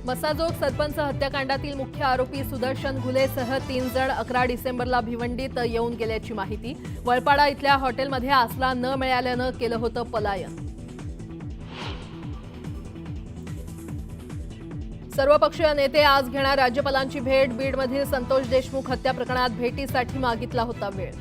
मसाजोग सरपंच हत्याकांडातील मुख्य आरोपी सुदर्शन घुलेसह 3 जण 11 डिसेंबरला भिवंडीत येऊन गेल्याची माहिती। वळपाडा इथल्या हॉटेलमध्ये आसरा न मिळाल्यानं केलं होतं पलायन। सर्वपक्षीय नेते आज घेणार राज्यपालांची भेट। बीडमधील संतोष देशमुख हत्या प्रकरणात भेटीसाठी मागितला होता वेळ।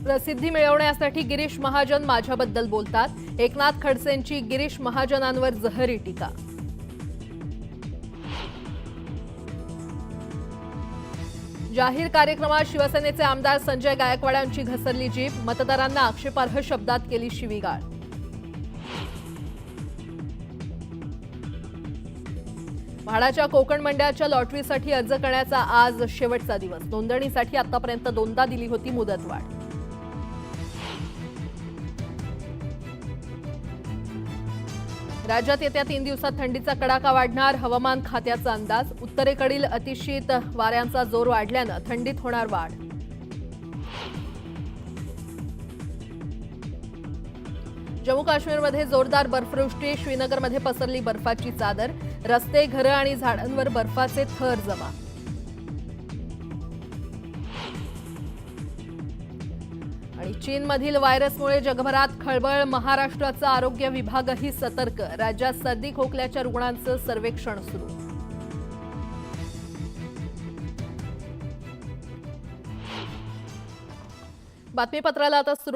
प्रसिद्धी मिळवण्यासाठी गिरीश महाजन माझ्याबद्दल बोलतात। एकनाथ खडसेंची गिरीश महाजनांवर जहरी टीका। जाहीर कार्यक्रमात शिवसेनेचे आमदार संजय गायकवाड यांची घसरली जीभ। मतदारांना आक्षेपार्ह शब्दात केली शिवीगाळ। म्हाडाच्या कोकण मंडळाच्या लॉटरीसाठी अर्ज करण्याचा आज शेवटचा दिवस। नोंदणीसाठी आतापर्यंत 2दा दिली होती मुदतवाढ। राज्यात येत्या 3 दिवसात थंडीचा कडाका वाढणार। हवामान खात्याचा अंदाज। उत्तरेकडील अतिशीत वाऱ्यांचा जोर वाढल्यानं थंडीत होणार वाढ। जम्मू काश्मीरमध्ये जोरदार बर्फवृष्टी। श्रीनगरमध्ये पसरली बर्फाची चादर। रस्ते, घरं आणि झाडांवर बर्फाचे थर जमा। आणि चीनमधील व्हायरसमुळे जगभरात खळबळ। महाराष्ट्राचा आरोग्य विभागही सतर्क। राज्यात सर्दी खोकल्याच्या रुग्णांचं सर्वेक्षण सुरू। बातमीपत्राला आता सुरुवात।